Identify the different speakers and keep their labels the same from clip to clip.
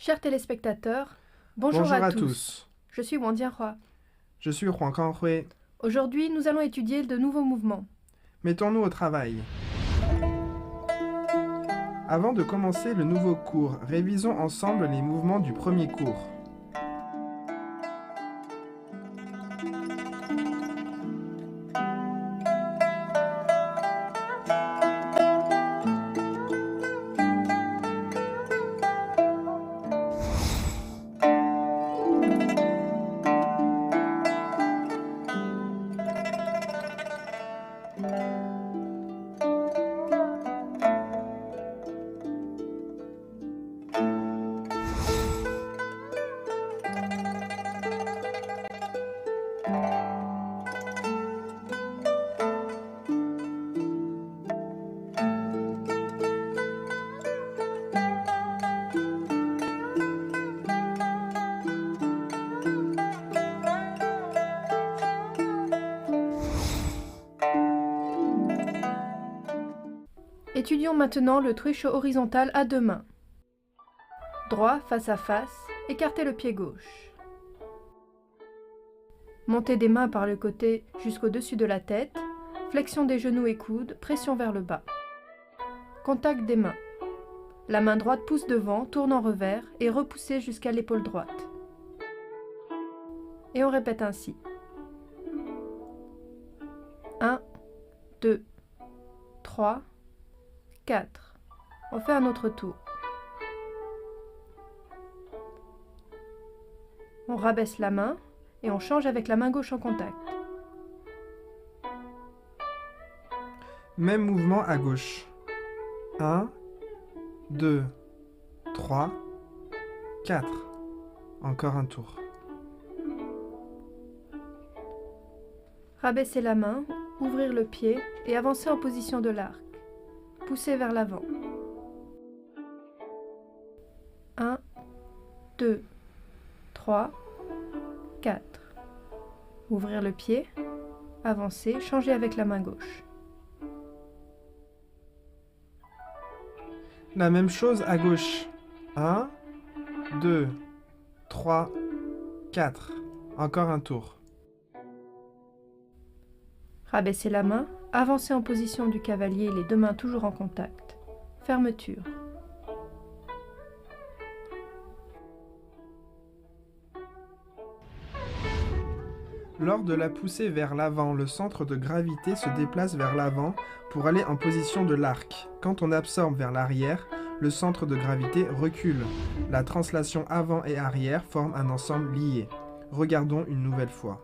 Speaker 1: Chers téléspectateurs, bonjour à tous. Je suis Wang Jianhua.
Speaker 2: Je suis Huang Kanghui.
Speaker 1: Aujourd'hui, nous allons étudier de nouveaux mouvements.
Speaker 2: Mettons-nous au travail. Avant de commencer le nouveau cours, révisons ensemble les mouvements du premier cours.
Speaker 1: Étudions maintenant le twist horizontal à deux mains. Droit face à face, écartez le pied gauche. Montez des mains par le côté jusqu'au-dessus de la tête, flexion des genoux et coudes, pression vers le bas. Contact des mains. La main droite pousse devant, tourne en revers et repoussez jusqu'à l'épaule droite. Et on répète ainsi. 1, 2, 3, 4. On fait un autre tour. On rabaisse la main et on change avec la main gauche en contact.
Speaker 2: Même mouvement à gauche. 1, 2, 3, 4. Encore un tour.
Speaker 1: Rabaisser la main, ouvrir le pied et avancer en position de l'arc. Poussez vers l'avant. 1, 2, 3, 4. Ouvrir le pied, avancer, changer avec la main gauche.
Speaker 2: La même chose à gauche. 1, 2, 3, 4. Encore un tour.
Speaker 1: Rabaisser la main, avancer en position du cavalier, les deux mains toujours en contact. Fermeture.
Speaker 2: Lors de la poussée vers l'avant, le centre de gravité se déplace vers l'avant pour aller en position de l'arc. Quand on absorbe vers l'arrière, le centre de gravité recule. La translation avant et arrière forme un ensemble lié. Regardons une nouvelle fois.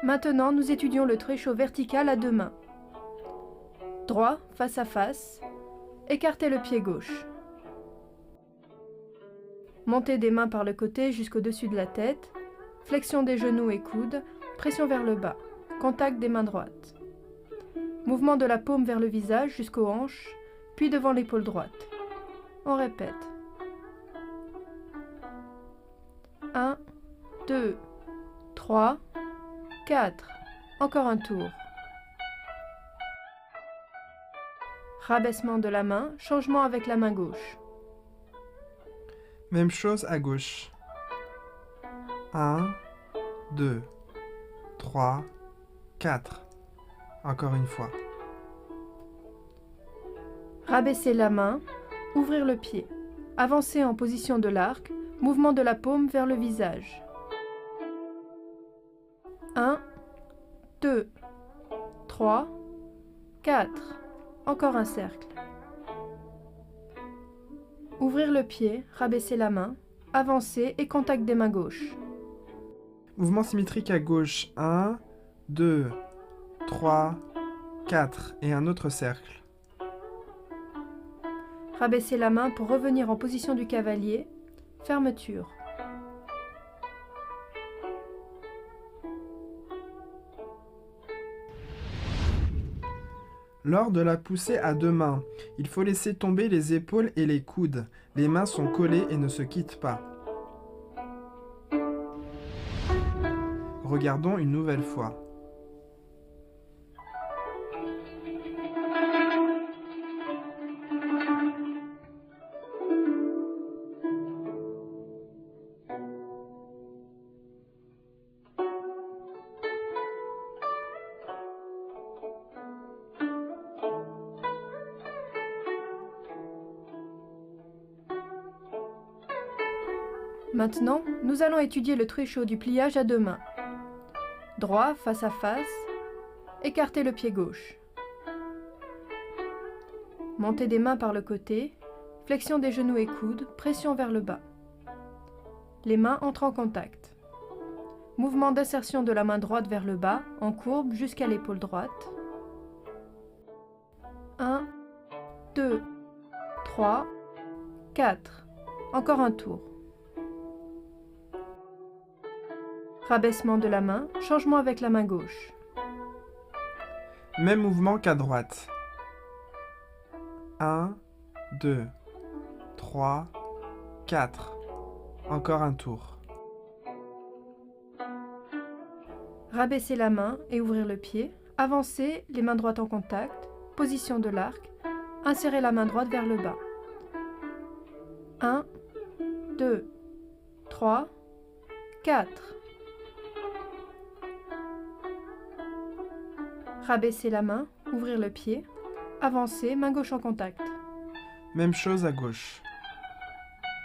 Speaker 1: Maintenant, nous étudions le tréchot vertical à deux mains. Droit, face à face, écartez le pied gauche. Montez des mains par le côté jusqu'au-dessus de la tête, flexion des genoux et coudes, pression vers le bas, contact des mains droites. Mouvement de la paume vers le visage jusqu'aux hanches, puis devant l'épaule droite. On répète. 1, 2, 3, 4. Encore un tour. Rabaissement de la main, changement avec la main gauche.
Speaker 2: Même chose à gauche. 1, 2, 3, 4. Encore une fois.
Speaker 1: Rabaisser la main, ouvrir le pied. Avancer en position de l'arc, mouvement de la paume vers le visage. 1, 2, 3, 4. Encore un cercle. Ouvrir le pied, rabaisser la main, avancer et contact des mains gauches.
Speaker 2: Mouvement symétrique à gauche. 1, 2, 3, 4. Et un autre cercle.
Speaker 1: Rabaisser la main pour revenir en position du cavalier. Fermeture.
Speaker 2: Lors de la poussée à deux mains, il faut laisser tomber les épaules et les coudes. Les mains sont collées et ne se quittent pas. Regardons une nouvelle fois.
Speaker 1: Maintenant, nous allons étudier le trecho du pliage à deux mains. Droit face à face, écartez le pied gauche. Montez des mains par le côté, flexion des genoux et coudes, pression vers le bas. Les mains entrent en contact. Mouvement d'insertion de la main droite vers le bas, en courbe jusqu'à l'épaule droite. 1, 2, 3, 4. Encore un tour. Rabaissement de la main, changement avec la main gauche.
Speaker 2: Même mouvement qu'à droite. 1, 2, 3, 4. Encore un tour.
Speaker 1: Rabaisser la main et ouvrir le pied. Avancer, les mains droites en contact. Position de l'arc. Insérer la main droite vers le bas. 1, 2, 3, 4. Rabaisser la main, ouvrir le pied. Avancer, main gauche en contact.
Speaker 2: Même chose à gauche.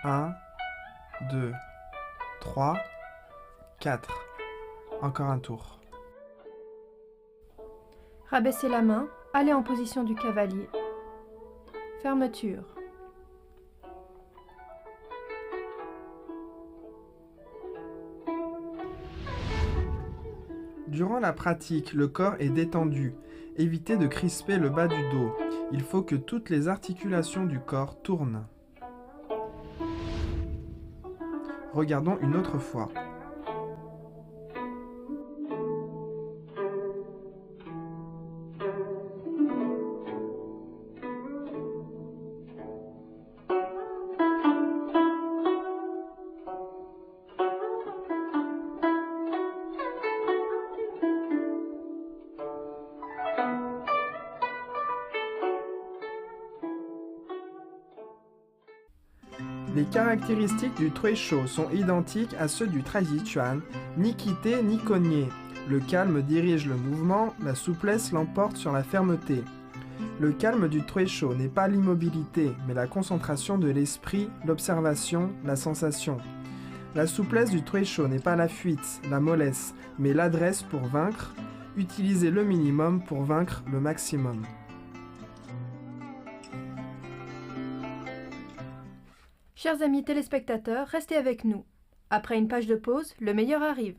Speaker 2: 1, 2, 3, 4. Encore un tour.
Speaker 1: Rabaisser la main, aller en position du cavalier. Fermeture.
Speaker 2: Durant la pratique, le corps est détendu. Évitez de crisper le bas du dos. Il faut que toutes les articulations du corps tournent. Regardons une autre fois. Les caractéristiques du trecho sont identiques à ceux du Traijiquan, ni quitté ni cogné. Le calme dirige le mouvement, la souplesse l'emporte sur la fermeté. Le calme du trecho n'est pas l'immobilité, mais la concentration de l'esprit, l'observation, la sensation. La souplesse du trecho n'est pas la fuite, la mollesse, mais l'adresse pour vaincre. Utilisez le minimum pour vaincre le maximum.
Speaker 1: Chers amis téléspectateurs, restez avec nous. Après une page de pause, le meilleur arrive.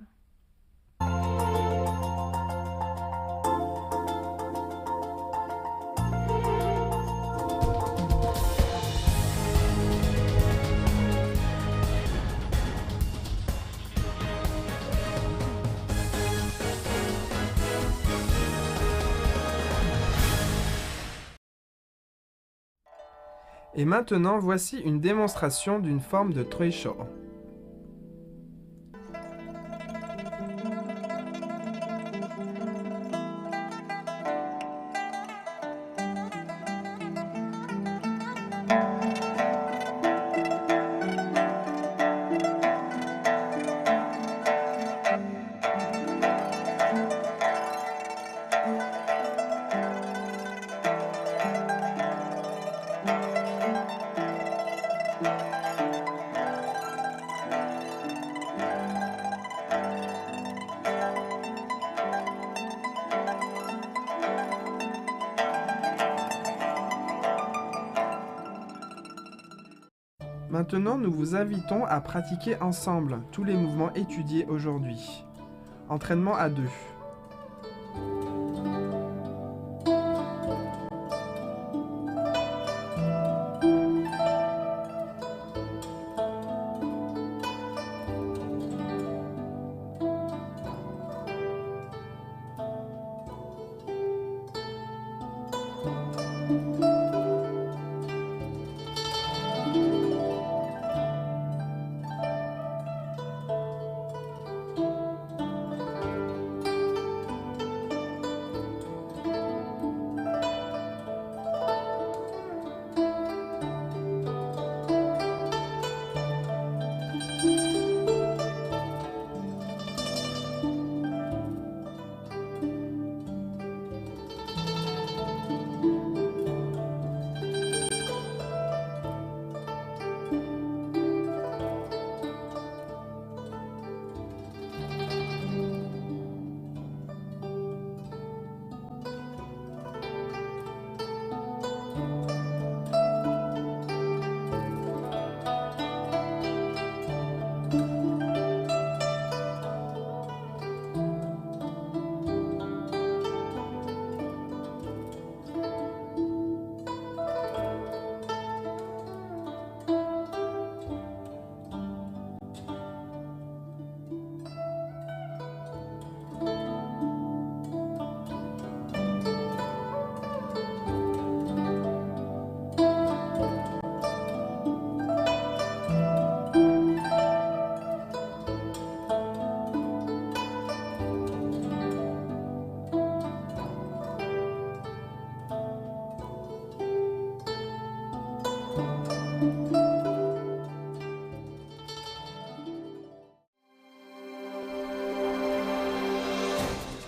Speaker 2: Et maintenant, voici une démonstration d'une forme de trecho. Maintenant, nous vous invitons à pratiquer ensemble tous les mouvements étudiés aujourd'hui. Entraînement à deux.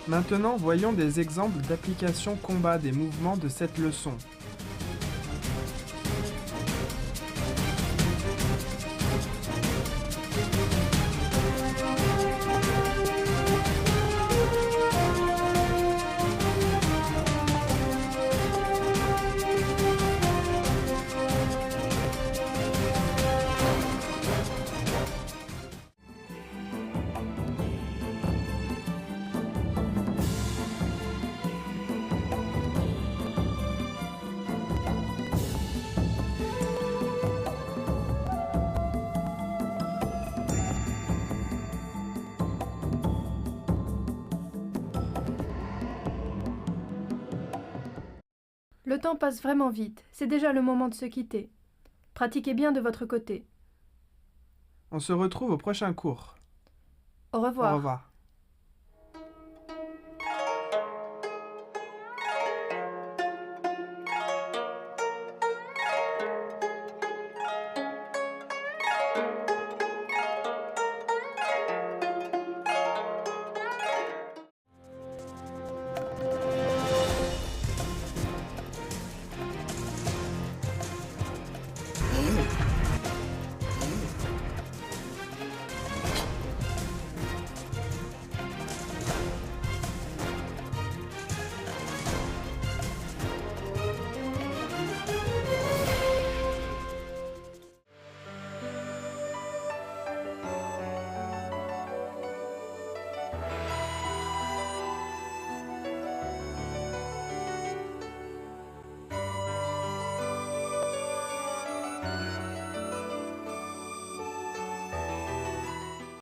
Speaker 2: Maintenant, voyons des exemples d'application combat des mouvements de cette leçon.
Speaker 1: Le temps passe vraiment vite, c'est déjà le moment de se quitter. Pratiquez bien de votre côté.
Speaker 2: On se retrouve au prochain cours.
Speaker 1: Au revoir.
Speaker 2: Au revoir.